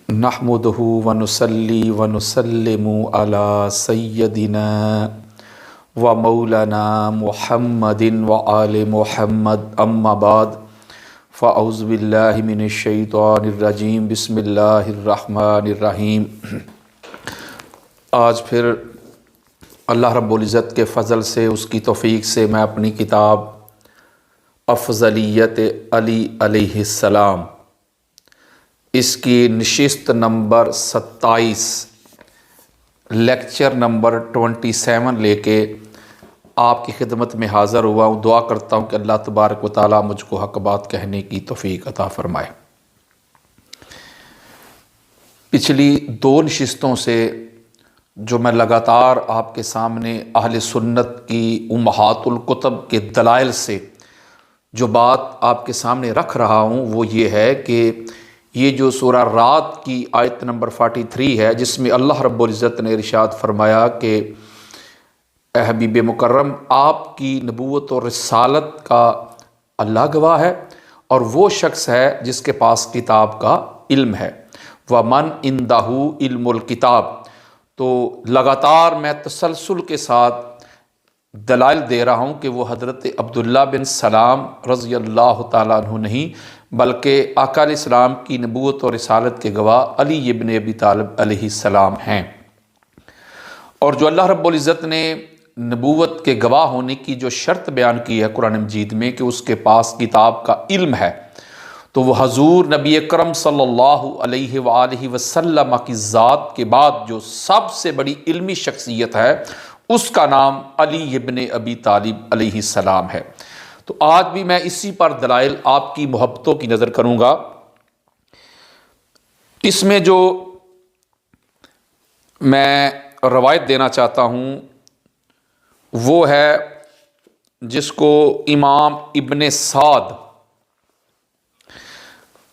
نحمدہ ونصلی ونسلم علی سیدنا و مولانا محمد وآل محمد اما بعد فاعوذ باللہ من الشیطان الرجیم بسم اللہ الرحمن الرحیم۔ آج پھر اللہ رب العزت کے فضل سے، اس کی توفیق سے میں اپنی کتاب افضلیت علی علیہ السلام، اس کی نشست نمبر 27 لیکچر نمبر 27 لے کے آپ کی خدمت میں حاضر ہوا ہوں۔ دعا کرتا ہوں کہ اللہ تبارک و تعالیٰ مجھ کو حق بات کہنے کی توفیق عطا فرمائے۔ پچھلی 2 نشستوں سے جو میں لگاتار آپ کے سامنے اہل سنت کی امہات الکتب کے دلائل سے جو بات آپ کے سامنے رکھ رہا ہوں وہ یہ ہے کہ یہ جو سورہ رات کی آیت نمبر 43 ہے، جس میں اللہ رب العزت نے ارشاد فرمایا کہ اے حبیب مکرم، آپ کی نبوت اور رسالت کا اللہ گواہ ہے اور وہ شخص ہے جس کے پاس کتاب کا علم ہے، وَمَنْ عِنْدَهُ عِلْمُ الْكِتاب۔ تو لگاتار میں تسلسل کے ساتھ دلائل دے رہا ہوں کہ وہ حضرت عبداللہ بن سلام رضی اللہ تعالیٰ عنہ نہیں بلکہ آقا علیہ السلام کی نبوت اور رسالت کے گواہ علی ابن ابی طالب علیہ السلام ہیں۔ اور جو اللہ رب العزت نے نبوت کے گواہ ہونے کی جو شرط بیان کی ہے قرآن مجید میں کہ اس کے پاس کتاب کا علم ہے، تو وہ حضور نبی اکرم صلی اللہ علیہ وآلہ وسلم کی ذات کے بعد جو سب سے بڑی علمی شخصیت ہے اس کا نام علی ابن ابی طالب علیہ السلام ہے۔ تو آج بھی میں اسی پر دلائل آپ کی محبتوں کی نظر کروں گا۔ اس میں جو میں روایت دینا چاہتا ہوں وہ ہے جس کو امام ابن سعد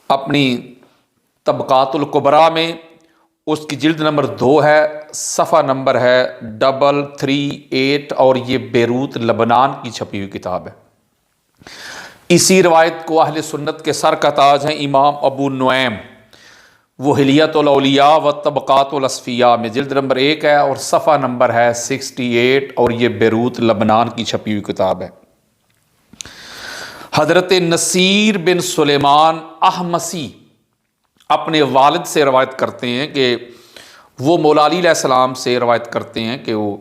اپنی طبقات الکبریٰ میں، اس کی جلد نمبر 2 ہے، صفحہ نمبر ہے 338، اور یہ بیروت لبنان کی چھپی ہوئی کتاب ہے۔ اسی روایت کو اہل سنت کے سر کا تاج ہیں امام ابو نعیم، وہ حلیۃ الاولیاء و طبقات الاصفیاء میں جلد نمبر 1 ہے اور صفحہ نمبر ہے 68، اور یہ بیروت لبنان کی چھپی ہوئی کتاب ہے۔ حضرت نصیر بن سلیمان احمسی اپنے والد سے روایت کرتے ہیں کہ وہ مولا علی علیہ السلام سے روایت کرتے ہیں کہ وہ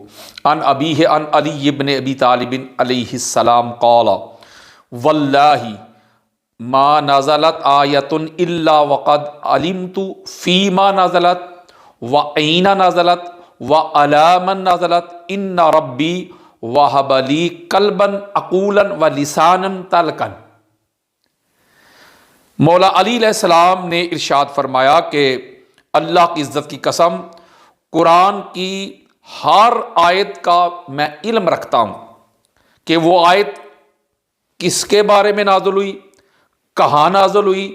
ان ابیہ ان علی ابن ابی طالب علیہ السلام قال واللہ ما نزلت آیت الا وقد علمت فیما نزلت وعین نزلت وعلی من نزلت ان ربی وہب لی قلبا عقولا ولسانا تلقا۔ مولا علی علیہ السلام نے ارشاد فرمایا کہ اللہ کی عزت کی قسم، قرآن کی ہر آیت کا میں علم رکھتا ہوں کہ وہ آیت کس کے بارے میں نازل ہوئی، کہاں نازل ہوئی،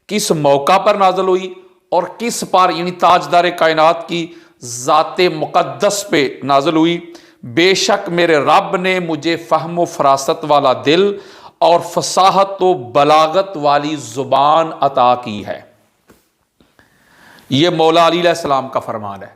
کس موقع پر نازل ہوئی، اور کس پر یعنی تاجدار کائنات کی ذات مقدس پہ نازل ہوئی۔ بے شک میرے رب نے مجھے فہم و فراست والا دل اور فصاحت و بلاغت والی زبان عطا کی ہے۔ یہ مولا علی علیہ السلام کا فرمان ہے۔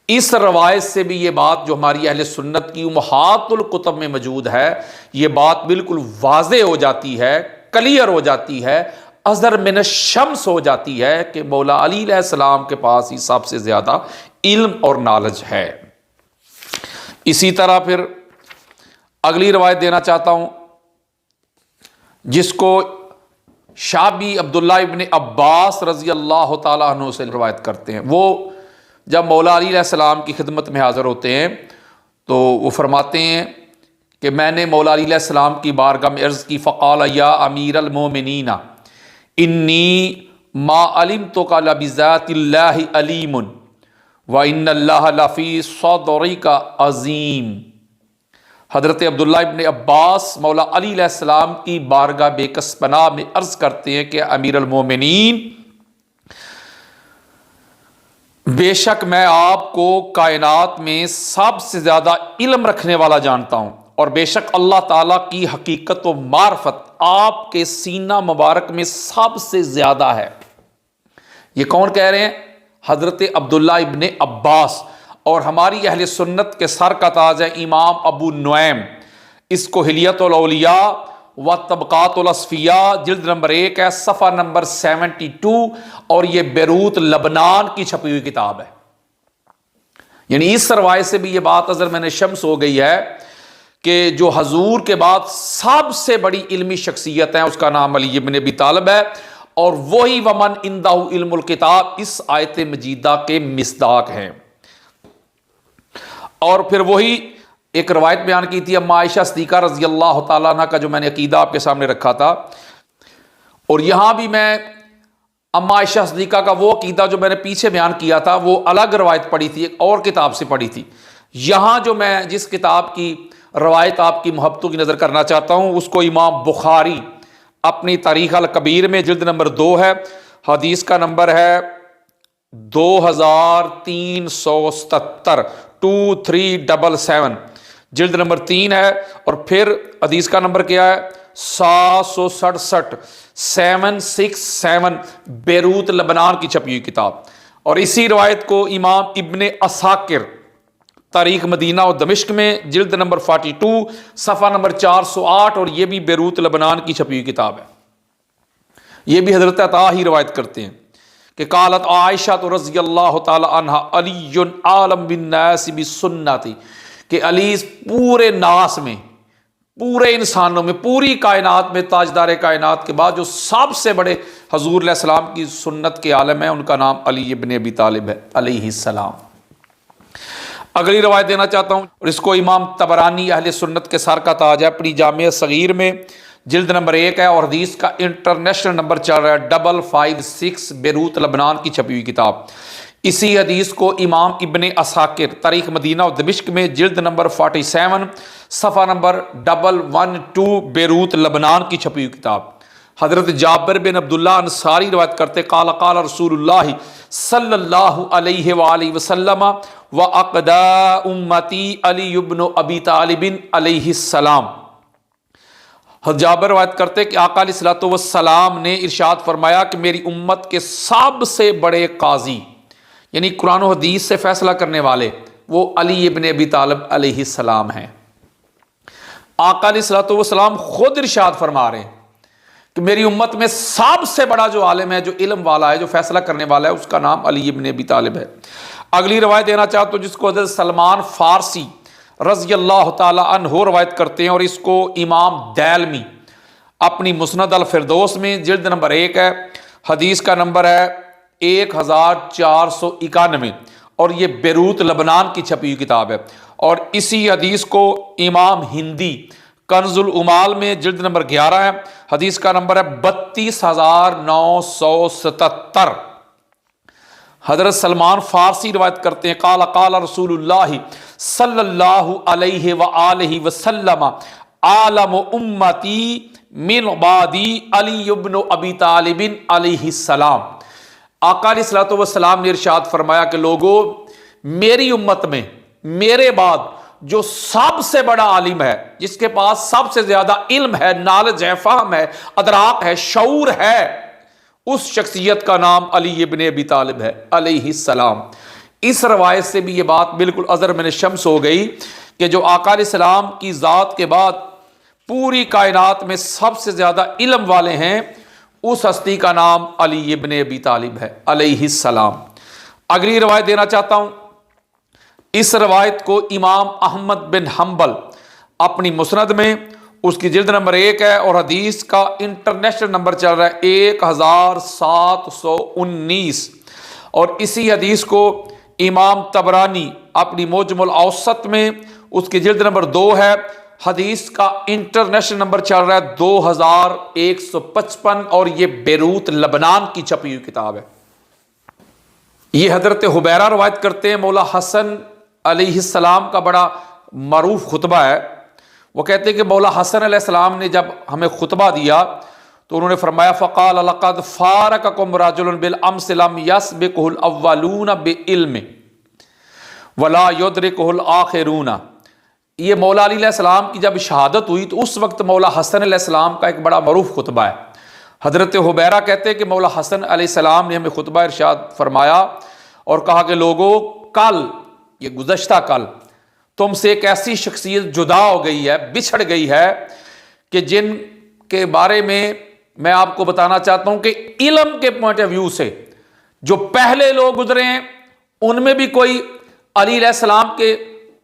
اس روایت سے بھی یہ بات جو ہماری اہل سنت کی امہات الکتب میں موجود ہے، یہ بات بالکل واضح ہو جاتی ہے، کلیئر ہو جاتی ہے، اظہر من الشمس ہو جاتی ہے کہ مولا علی علیہ السلام کے پاس ہی سب سے زیادہ علم اور نالج ہے۔ اسی طرح پھر اگلی روایت دینا چاہتا ہوں جس کو شابی عبداللہ ابن عباس رضی اللہ تعالیٰ عنہ سے روایت کرتے ہیں۔ وہ جب مولا علی علیہ السلام کی خدمت میں حاضر ہوتے ہیں تو وہ فرماتے ہیں کہ میں نے مولا علی علیہ السلام کی بارگاہ میں عرض کی، فقال یا امیر المومنین انی ما علمتک لبذات اللہ علیم وان اللہ لفی صدرک عظیم۔ حضرت عبداللہ ابن عباس مولا علی علیہ السلام کی بارگاہ بے کس پناہ میں عرض کرتے ہیں کہ امیر المومنین، بے شک میں آپ کو کائنات میں سب سے زیادہ علم رکھنے والا جانتا ہوں، اور بے شک اللہ تعالیٰ کی حقیقت و معرفت آپ کے سینہ مبارک میں سب سے زیادہ ہے۔ یہ کون کہہ رہے ہیں؟ حضرت عبداللہ ابن عباس، اور ہماری اہل سنت کے سر کا تاج ہے امام ابو نعیم، اس کو حلیت الاولیاء و طبقات الاصفیاء جلد نمبر 1 ہے، صفحہ نمبر 72، اور یہ بیروت لبنان کی چھپی ہوئی کتاب ہے۔ یعنی اس روایت سے بھی یہ بات اظہر میں نے شمس ہو گئی ہے کہ جو حضور کے بعد سب سے بڑی علمی شخصیت ہے اس کا نام علی ابن ابی طالب ہے، اور وہی ومن عندہ علم الکتاب اس آیت مجیدہ کے مصداق ہیں۔ اور پھر وہی ایک روایت بیان کی تھی اما عائشہ صدیقہ رضی اللہ تعالیٰ عنہ کا، جو میں نے عقیدہ آپ کے سامنے رکھا تھا، اور یہاں بھی میں اما عائشہ صدیقہ کا وہ عقیدہ جو میں نے پیچھے بیان کیا تھا وہ الگ روایت پڑھی تھی، ایک اور کتاب سے پڑھی تھی۔ یہاں جو میں جس کتاب کی روایت آپ کی محبتوں کی نظر کرنا چاہتا ہوں اس کو امام بخاری اپنی تاریخ الکبیر میں جلد نمبر 2 ہے، حدیث کا نمبر ہے 2377، 2377، جلد نمبر 3 ہے، اور پھر حدیث کا نمبر کیا ہے 767، 767، بیروت لبنان کی چھپی ہوئی کتاب۔ اور اسی روایت کو امام ابن عساکر تاریخ مدینہ و دمشق میں جلد نمبر 42، صفحہ نمبر 408، اور یہ بھی بیروت لبنان کی چھپی ہوئی کتاب ہے۔ یہ بھی حضرت عطا ہی روایت کرتے ہیں کہ قالت عائشہ رضی اللہ تعالی عنہا علی عالم بالناس بسنتی، کہ علی پورے ناس میں، پورے انسانوں میں، پوری کائنات میں تاجدار کائنات کے بعد جو سب سے بڑے حضور علیہ السلام کی سنت کے عالم ہیں ان کا نام علی ابن ابی طالب ہے علیہ السلام۔ اگلی روایت دینا چاہتا ہوں، اور اس کو امام طبرانی اہل سنت کے سر کا تاج ہے اپنی جامع صغیر میں جلد نمبر 1 ہے، اور حدیث کا انٹرنیشنل نمبر چل رہا ہے 556، بیروت لبنان کی چھپی ہوئی کتاب۔ اسی حدیث کو امام ابن عساکر تاریخ مدینہ و دمشق میں جلد نمبر 47، صفحہ نمبر 112، بیروت لبنان کی چھپی ہوئی کتاب۔ حضرت جابر بن عبداللہ انصاری روایت کرتے قال قال رسول اللہ صلی اللہ علیہ وآلہ وسلم وعقدا امتی علی ابن ابی طالب علیہ السلام۔ حضرت جابر روایت کرتے کہ آقا علیہ الصلوۃ والسلام نے ارشاد فرمایا کہ میری امت کے سب سے بڑے قاضی، یعنی قرآن و حدیث سے فیصلہ کرنے والے، وہ علی ابن ابی طالب علیہ السلام ہیں۔ آقا علیہ الصلوۃ والسلام خود ارشاد فرما رہے ہیں کہ میری امت میں سب سے بڑا جو عالم ہے، جو علم والا ہے، جو فیصلہ کرنے والا ہے، اس کا نام علی ابن ابی طالب ہے۔ اگلی روایت دینا چاہتا ہوں جس کو حضرت سلمان فارسی رضی اللہ تعالی عنہ روایت کرتے ہیں، اور اس کو امام دیلمی اپنی مسند الفردوس میں جلد نمبر 1 ہے، حدیث کا نمبر ہے 1491، اور یہ بیروت لبنان کی چھپی ہوئی کتاب ہے۔ اور اسی حدیث کو امام ہندی کنز العمال میں جلد نمبر 11 ہے، حدیث کا نمبر ہے 32977۔ حضرت سلمان فارسی روایت کرتے ہیں قال قال رسول اللہ صلی اللہ علیہ وآلہ وسلم عالم امتی من بعدی علی ابن ابی طالب علیہ السلام۔ آقا علیہ الصلوۃ والسلام نے ارشاد فرمایا کہ لوگوں، میری امت میں میرے بعد جو سب سے بڑا عالم ہے، جس کے پاس سب سے زیادہ علم ہے، نالج ہے، فہم ہے، ادراک ہے، شعور ہے، اس شخصیت کا نام علی ابن ابی طالب ہے علیہ السلام۔ اس روایت سے بھی یہ بات بالکل اظہر من شمس ہو گئی کہ جو آقا علیہ السلام کی ذات کے بعد پوری کائنات میں سب سے زیادہ علم والے ہیں، اس ہستی کا نام علی ابن ابی طالب ہے علیہ السلام۔ اگلی روایت دینا چاہتا ہوں، اس روایت کو امام احمد بن حنبل اپنی مسند میں اس کی جلد نمبر 1 ہے، اور حدیث کا انٹرنیشنل نمبر چل رہا ہے 1719، اور اسی حدیث کو امام طبرانی اپنی معجم الاوسط میں اس کی جلد نمبر 2 ہے، حدیث کا انٹرنیشنل نمبر چل رہا ہے 2155، اور یہ بیروت لبنان کی چھپی ہوئی کتاب ہے۔ یہ حضرت حبیرہ روایت کرتے ہیں، مولا حسن علیہ السلام کا بڑا معروف خطبہ ہے۔ وہ کہتے ہیں کہ مولا حسن علیہ السلام نے جب ہمیں خطبہ دیا تو انہوں نے فرمایا فقال لقد فارقکم رجل بالامس لم یسبقہ الاولون بعلم ولا یدرکہ الاخرون۔ یہ مولا علی علیہ السلام کی جب شہادت ہوئی تو اس وقت مولا حسن علیہ السلام کا ایک بڑا معروف خطبہ ہے۔ حضرت حبیرہ کہتے ہیں کہ مولا حسن علیہ السلام نے ہمیں خطبہ ارشاد فرمایا اور کہا کہ لوگوں، کل، یہ گزشتہ کل، تم سے ایک ایسی شخصیت جدا ہو گئی ہے، بچھڑ گئی ہے، کہ جن کے بارے میں آپ کو بتانا چاہتا ہوں کہ علم کے پوائنٹ آف ویو سے جو پہلے لوگ گزرے ہیں ان میں بھی کوئی علی علیہ السلام کے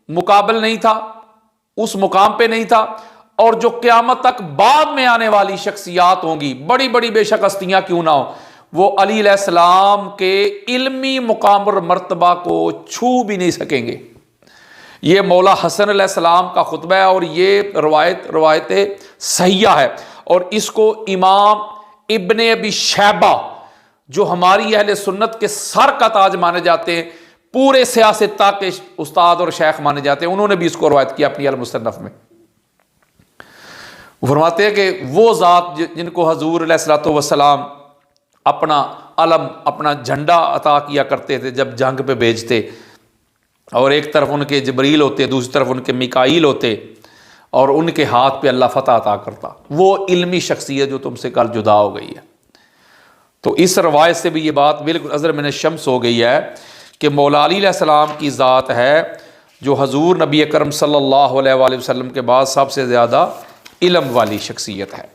مقابل نہیں تھا، اس مقام پہ نہیں تھا، اور جو قیامت تک بعد میں آنے والی شخصیات ہوں گی، بڑی بڑی بے شک ہستیاں کیوں نہ ہوں، وہ علی علیہ السلام کے علمی مقام اور مرتبہ کو چھو بھی نہیں سکیں گے۔ یہ مولا حسن علیہ السلام کا خطبہ ہے، اور یہ روایت صحیحہ ہے، اور اس کو امام ابن ابی شیبہ جو ہماری اہل سنت کے سر کا تاج مانے جاتے ہیں، پورے سیاستہ کے استاد اور شیخ مانے جاتے ہیں، انہوں نے بھی اس کو روایت کیا اپنی المصنف میں۔ وہ فرماتے ہیں کہ وہ ذات جن کو حضور علیہ الصلوۃ والسلام اپنا علم، اپنا جھنڈا عطا کیا کرتے تھے جب جنگ پہ بھیجتے، اور ایک طرف ان کے جبریل ہوتے، دوسری طرف ان کے میکائیل ہوتے، اور ان کے ہاتھ پہ اللہ فتح عطا کرتا، وہ علمی شخصیت جو تم سے کل جدا ہو گئی ہے۔ تو اس روایت سے بھی یہ بات بالکل ازر من الشمس ہو گئی ہے کہ مولا علی علیہ السلام کی ذات ہے جو حضور نبی اکرم صلی اللہ علیہ وآلہ وسلم کے بعد سب سے زیادہ علم والی شخصیت ہے۔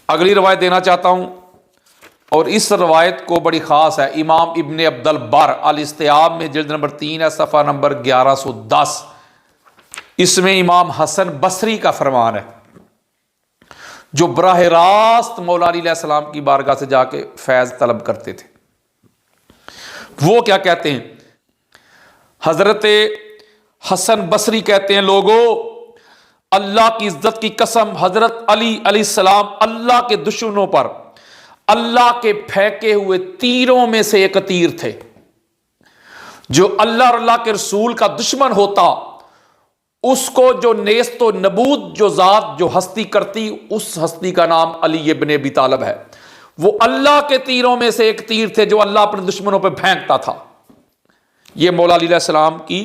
اگلی روایت دینا چاہتا ہوں، اور اس روایت کو بڑی خاص ہے، امام ابن عبد البر الاستیاب میں جلد نمبر 3 ہے، صفحہ نمبر 1110، اس میں امام حسن بصری کا فرمان ہے جو براہ راست مولا علی علیہ السلام کی بارگاہ سے جا کے فیض طلب کرتے تھے۔ وہ کیا کہتے ہیں؟ حضرت حسن بصری کہتے ہیں، لوگوں، اللہ کی عزت کی قسم، حضرت علی علیہ السلام اللہ کے دشمنوں پر اللہ کے پھینکے ہوئے تیروں میں سے ایک تیر تھے۔ جو اللہ اور اللہ کے رسول کا دشمن ہوتا، اس کو جو نیست و نبود جو ذات جو ہستی کرتی، اس ہستی کا نام علی ابن ابی طالب ہے۔ وہ اللہ کے تیروں میں سے ایک تیر تھے جو اللہ اپنے دشمنوں پہ پھینکتا تھا۔ یہ مولا علی علیہ السلام کی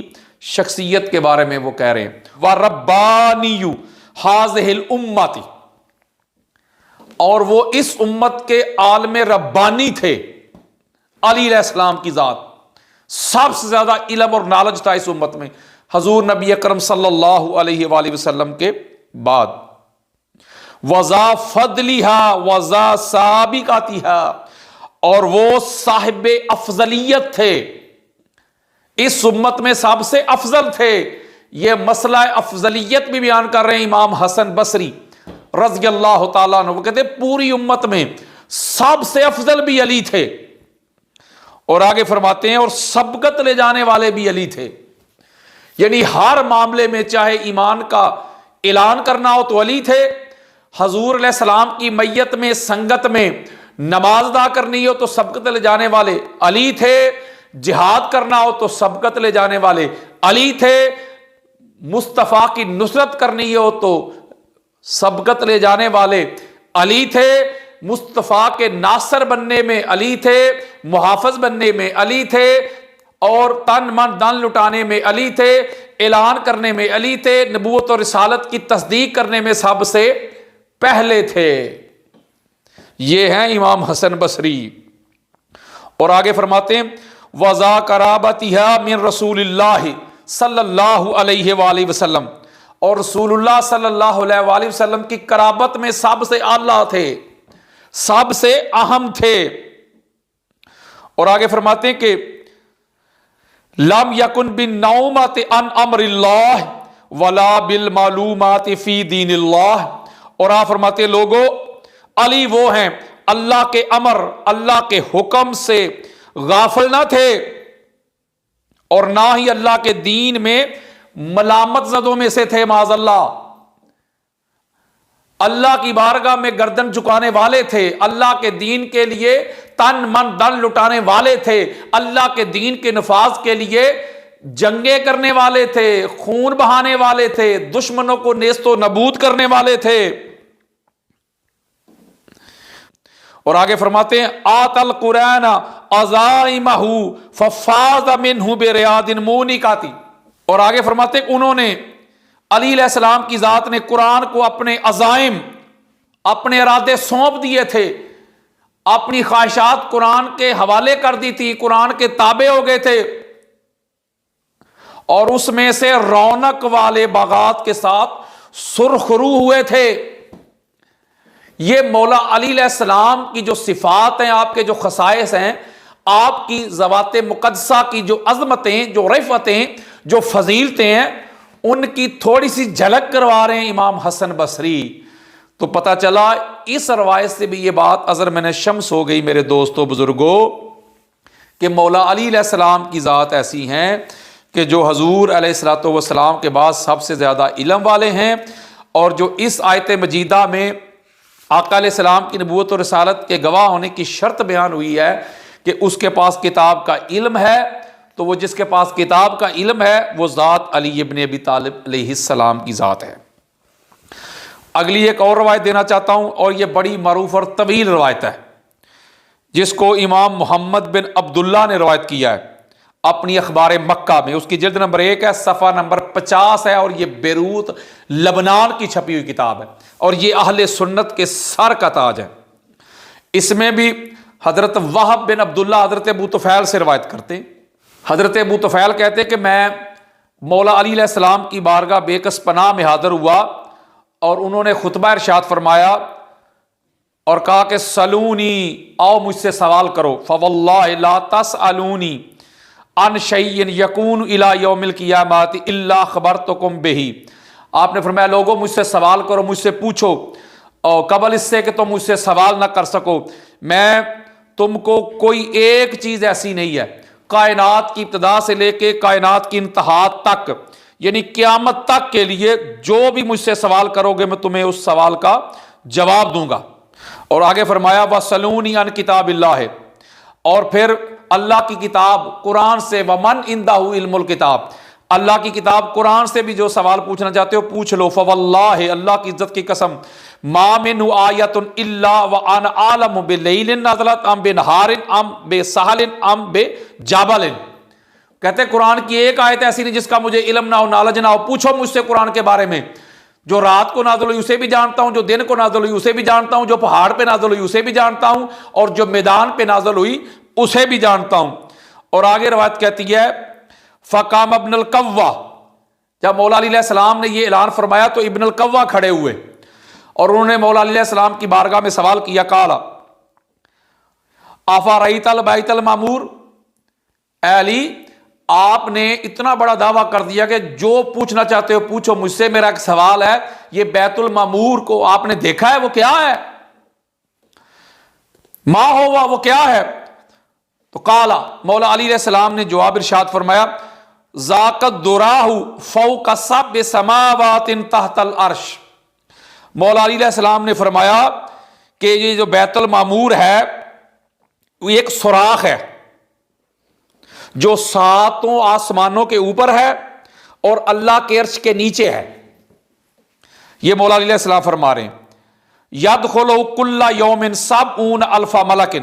شخصیت کے بارے میں وہ کہہ رہے ہیں، وَرَبَّانِيُّ هَذِهِ الْأُمَّةِ، اور وہ اس امت کے عالم ربانی تھے۔ علی علیہ السلام کی ذات سب سے زیادہ علم اور نالج تھا اس امت میں، حضور نبی اکرم صلی اللہ علیہ وآلہ وسلم کے بعد۔ وَذَا فَضْلِهَا وَذَا سَابِقَاتِهَا، اور وہ صاحب افضلیت تھے، اس امت میں سب سے افضل تھے۔ یہ مسئلہ افضلیت بھی بیان کر رہے ہیں امام حسن بصری رضی اللہ تعالیٰ عنہ، وہ کہتے ہیں پوری امت میں سب سے افضل بھی علی تھے، اور آگے فرماتے ہیں اور سبقت لے جانے والے بھی علی تھے، یعنی ہر معاملے میں چاہے ایمان کا اعلان کرنا ہو تو علی تھے، حضور علیہ السلام کی میت میں سنگت میں نماز ادا کرنی ہو تو سبقت لے جانے والے علی تھے، جہاد کرنا ہو تو سبقت لے جانے والے علی تھے، مصطفیٰ کی نصرت کرنی ہو تو سبقت لے جانے والے علی تھے، مصطفیٰ کے ناصر بننے میں علی تھے، محافظ بننے میں علی تھے، اور تن من دن لٹانے میں علی تھے، اعلان کرنے میں علی تھے، نبوت اور رسالت کی تصدیق کرنے میں سب سے پہلے تھے۔ یہ ہیں امام حسن بصری۔ اور آگے فرماتے ہیں وَذَا قَرَابَتِهَا مِن رسول اللہ صلی اللہ علیہ وآلہ وسلم، اور رسول اللہ صلی اللہ علیہ وآلہ وسلم کی قرابت میں سب سے اعلیٰ تھے، سب سے اہم تھے۔ اور آگے فرماتے ہیں کہ لم یکن بالنومۃ عن امر اللہ ولا بالمعلومات فی دین اللہ، اور آپ فرماتے ہیں لوگوں، علی وہ ہیں اللہ کے امر، اللہ کے حکم سے غافل نہ تھے، اور نہ ہی اللہ کے دین میں ملامت زدوں میں سے تھے، معاذ اللہ۔ اللہ کی بارگاہ میں گردن جھکانے والے تھے، اللہ کے دین کے لیے تن من دن لٹانے والے تھے، اللہ کے دین کے نفاذ کے لیے جنگیں کرنے والے تھے، خون بہانے والے تھے، دشمنوں کو نیست و نبود کرنے والے تھے۔ اور آگے فرماتے ہیں آت القرآن عزائمہ ففاز منہ بریاض مونقات، اور آگے فرماتے ہیں انہوں نے، علی علیہ السلام کی ذات نے قرآن کو اپنے عزائم، اپنے ارادے سونپ دیے تھے، اپنی خواہشات قرآن کے حوالے کر دی تھی، قرآن کے تابع ہو گئے تھے، اور اس میں سے رونق والے باغات کے ساتھ سرخرو ہوئے تھے۔ یہ مولا علی علیہ السلام کی جو صفات ہیں، آپ کے جو خصائص ہیں، آپ کی ذوات مقدسہ کی جو عظمتیں، جو رفعتیں، جو فضیلتیں ہیں، ان کی تھوڑی سی جھلک کروا رہے ہیں امام حسن بصری۔ تو پتہ چلا اس روایت سے بھی یہ بات اظہر میں نے شمس ہو گئی میرے دوستو بزرگوں، کہ مولا علی علیہ السلام کی ذات ایسی ہیں کہ جو حضور علیہ الصلوۃ والسلام کے بعد سب سے زیادہ علم والے ہیں، اور جو اس آیت مجیدہ میں آقا علیہ السلام کی نبوت اور رسالت کے گواہ ہونے کی شرط بیان ہوئی ہے کہ اس کے پاس کتاب کا علم ہے، تو وہ جس کے پاس کتاب کا علم ہے وہ ذات علی ابن ابی طالب علیہ السلام کی ذات ہے۔ اگلی ایک اور روایت دینا چاہتا ہوں، اور یہ بڑی معروف اور طویل روایت ہے، جس کو امام محمد بن عبداللہ نے روایت کیا ہے اپنی اخبار مکہ میں۔ اس کی جلد نمبر 1 ہے، صفحہ نمبر 50 ہے، اور یہ بیروت لبنان کی چھپی ہوئی کتاب ہے، اور یہ اہل سنت کے سر کا تاج ہے۔ اس میں بھی حضرت وہب بن عبداللہ حضرت ابو طفیل سے روایت کرتے ہیں۔ حضرت ابو طفیل کہتے ہیں کہ میں مولا علی علیہ السلام کی بارگاہ بے کس پناہ میں حاضر ہوا، اور انہوں نے خطبہ ارشاد فرمایا اور کہا کہ سلونی، آؤ مجھ سے سوال کرو، فواللہ لا تسألونی عن شیء یکون الی یوم القیامۃ الا خبرتکم بہ۔ آپ نے فرمایا لوگوں مجھ سے سوال کرو، مجھ سے پوچھو، اور قبل اس سے کہ تم مجھ سے سوال نہ کر سکو، میں تم کو کوئی ایک چیز ایسی نہیں ہے کائنات کی ابتدا سے لے کے کائنات کی انتہا تک، یعنی قیامت تک کے لیے جو بھی مجھ سے سوال کرو گے میں تمہیں اس سوال کا جواب دوں گا۔ اور آگے فرمایا وَسَلُونِي عَنْ کتاب اللہ، اور پھر اللہ کی کتاب قرآن سے، وَمَنْ عِنْدَهُ عِلْمُ الْكِتاب، اللہ کی کتاب قرآن سے بھی جو سوال پوچھنا چاہتے ہو پوچھ لو۔ فواللہ، اللہ کی عزت کی قسم، ما من آیۃ الا وانا عالم بلیل نزلت ام بنہار ام بسہل ام بجبل۔ کہتے ہیں قرآن کی ایک آیت ایسی نہیں جس کا مجھے علم نہ ہو، نالج نہ ہو، پوچھو مجھ سے قرآن کے بارے میں۔ جو رات کو نازل ہوئی اسے بھی جانتا ہوں، جو دن کو نازل ہوئی اسے بھی جانتا ہوں، جو پہاڑ پہ نازل ہوئی اسے بھی جانتا ہوں، اور جو میدان پہ نازل ہوئی اسے بھی جانتا ہوں۔ اور آگے روایت کہتی ہے فقام ابن القوا، جب مولا علی علیہ السلام نے یہ اعلان فرمایا تو ابن القوا کھڑے ہوئے، اور انہوں نے مولا علی علیہ السلام کی بارگاہ میں سوال کیا، قالا افرأیت البیت المعمور، اے علی آپ نے اتنا بڑا دعویٰ کر دیا کہ جو پوچھنا چاہتے ہو پوچھو مجھ سے، میرا ایک سوال ہے، یہ بیت المعمور کو آپ نے دیکھا ہے وہ کیا ہے؟ ما ہوا وہ کیا ہے؟ تو قالا، مولا علی علیہ السلام نے جواب ارشاد فرمایا ذاک الدراہ فوق سبع سماوات تحت العرش۔ مولا علی علیہ السلام نے فرمایا کہ یہ جو بیت المعمور ہے وہ ایک سوراخ ہے جو 7 آسمانوں کے اوپر ہے اور اللہ کے عرش کے نیچے ہے۔ یہ مولا علی علیہ السلام فرما رہے ہیں یدخل کل یوم 70 الف ملک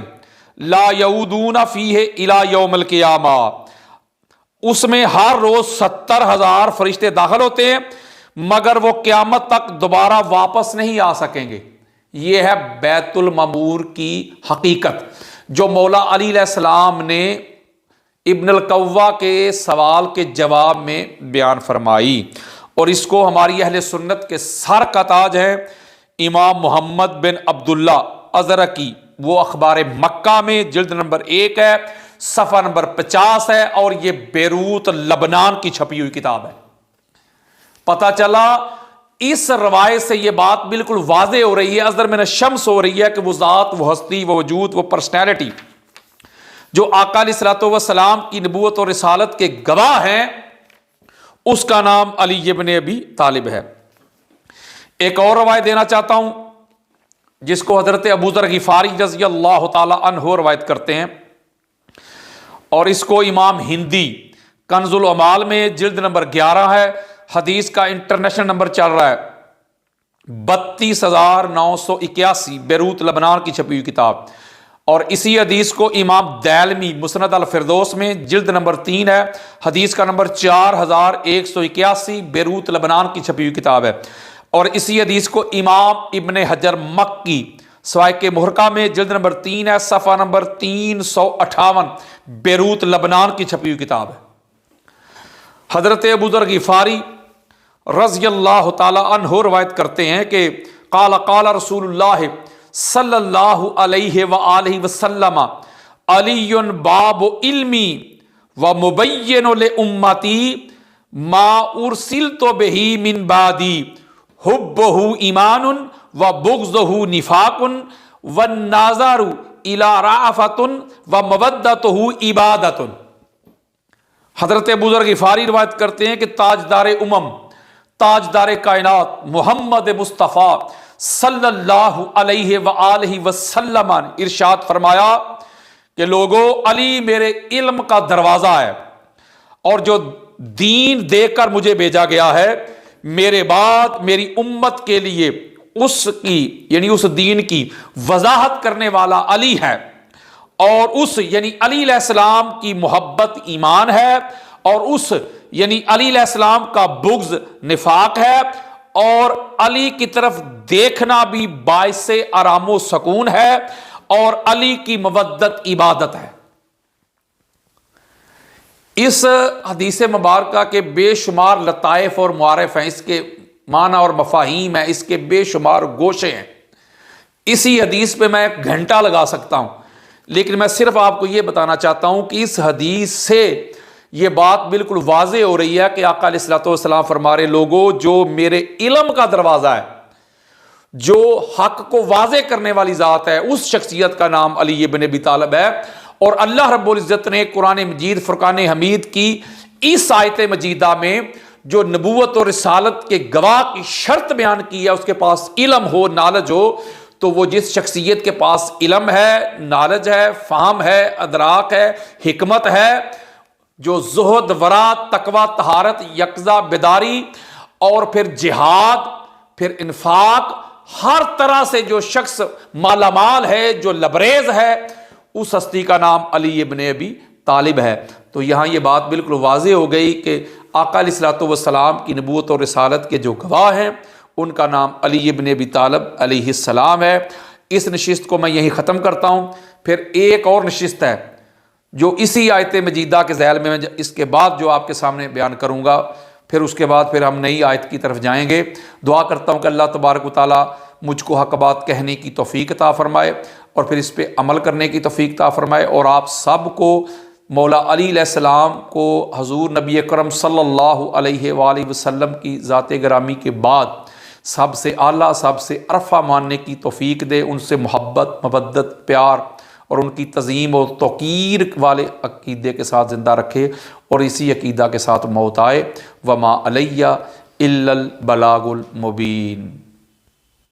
لا یعودون فیہ الی یوم القیامہ، اس میں ہر روز 70,000 فرشتے داخل ہوتے ہیں مگر وہ قیامت تک دوبارہ واپس نہیں آ سکیں گے۔ یہ ہے بیت المعمور کی حقیقت جو مولا علی علیہ السلام نے ابن القوا کے سوال کے جواب میں بیان فرمائی، اور اس کو ہماری اہل سنت کے سر کا تاج ہے امام محمد بن عبداللہ ازرقی، وہ اخبار مکہ میں جلد نمبر 1 ہے، صفحہ نمبر 50 ہے، اور یہ بیروت لبنان کی چھپی ہوئی کتاب ہے۔ پتہ چلا اس روایت سے یہ بات بالکل واضح ہو رہی ہے، اظہر من الشمس ہو رہی ہے کہ وہ ذات، وہ ہستی، وہ وجود، وہ پرسنالٹی جو آقا علیہ الصلوۃ والسلام کی نبوت اور رسالت کے گواہ ہیں، اس کا نام علی ابن ابی طالب ہے۔ ایک اور روایت دینا چاہتا ہوں جس کو حضرت ابو ذر غفاری رضی اللہ تعالی عنہ روایت کرتے ہیں، اور اس کو امام ہندی کنز العمال میں جلد نمبر 11 ہے، حدیث کا انٹرنیشنل نمبر چل رہا ہے 32,981، بیروت لبنان کی چھپی ہوئی کتاب، اور اسی حدیث کو امام دیلمی مسند الفردوس میں جلد نمبر 3 ہے، حدیث کا نمبر 4181، بیروت لبنان کی چھپی ہوئی کتاب ہے۔ اور اسی حدیث کو امام ابن حجر مکی سوائق محرقہ میں جلد نمبر 3 ہے، صفحہ نمبر 358، بیروت لبنان کی چھپی ہوئی کتاب ہے۔ حضرت ابو ذر غفاری رضی اللہ تعالی عنہ روایت کرتے ہیں کہ قال قال رسول اللہ صلی اللہ علیہ وآلہ وسلم علی باب علمی و مبین لامتی ما ارسلت بہ من بعدی حبہ ایمان و بغضہ نفاق والناظر الی رأفۃ و مودتہ عبادۃ۔ حضرت ابو ذر غفاری روایت کرتے ہیں کہ تاجدار تاجدار کائنات محمد مصطفیٰ صلی اللہ علیہ وآلہ وسلم نے ارشاد فرمایا کہ لوگو، علی میرے علم کا دروازہ ہے، اور جو دین دے کر مجھے بھیجا گیا ہے میرے بعد میری امت کے لیے اس کی یعنی اس دین کی وضاحت کرنے والا علی ہے، اور اس یعنی علی علیہ السلام کی محبت ایمان ہے، اور اس یعنی علی علیہ السلام کا بغض نفاق ہے، اور علی کی طرف دیکھنا بھی باعث آرام و سکون ہے، اور علی کی مودت عبادت ہے۔ اس حدیث مبارکہ کے بے شمار لطائف اور معارف ہیں، اس کے معنی اور مفاہیم ہیں، اس کے بے شمار گوشے ہیں۔ اسی حدیث پہ میں 1 گھنٹہ لگا سکتا ہوں، لیکن میں صرف آپ کو یہ بتانا چاہتا ہوں کہ اس حدیث سے یہ بات بالکل واضح ہو رہی ہے کہ آقا علیہ الصلوۃ والسلام فرما رہے لوگو، جو میرے علم کا دروازہ ہے، جو حق کو واضح کرنے والی ذات ہے، اس شخصیت کا نام علی ابن ابی طالب ہے۔ اور اللہ رب العزت نے قرآن مجید فرقان حمید کی اس آیت مجیدہ میں جو نبوت اور رسالت کے گواہ کی شرط بیان کی ہے، اس کے پاس علم ہو، نالج ہو، تو وہ جس شخصیت کے پاس علم ہے، نالج ہے، فہم ہے، ادراک ہے، حکمت ہے، جو زہد، ورع، تقوی، طہارت، یقظہ، بیداری اور پھر جہاد، پھر انفاق، ہر طرح سے جو شخص مالا مال ہے، جو لبریز ہے، اس ہستی کا نام علی ابن ابی طالب ہے۔ تو یہاں یہ بات بالکل واضح ہو گئی کہ آقا علیہ الصلوۃ والسلام کی نبوت اور رسالت کے جو گواہ ہیں ان کا نام علی ابن ابی طالب علیہ السلام ہے۔ اس نشست کو میں یہیں ختم کرتا ہوں، پھر ایک اور نشست ہے جو اسی آیت مجیدہ کے ذیل میں اس کے بعد جو آپ کے سامنے بیان کروں گا، پھر اس کے بعد پھر ہم نئی آیت کی طرف جائیں گے۔ دعا کرتا ہوں کہ اللہ تبارک و تعالیٰ مجھ کو حق بات کہنے کی توفیق عطا فرمائے، اور پھر اس پہ عمل کرنے کی توفیق عطا فرمائے، اور آپ سب کو مولا علی علیہ السلام کو حضور نبی اکرم صلی اللہ علیہ وآلہ وسلم کی ذات گرامی کے بعد سب سے اعلیٰ، سب سے عرفہ ماننے کی توفیق دے، ان سے محبت، مودت، پیار اور ان کی تعظیم اور توقیر والے عقیدے کے ساتھ زندہ رکھے، اور اسی عقیدہ کے ساتھ موت آئے۔ وما علیہ الا البلاغ المبین۔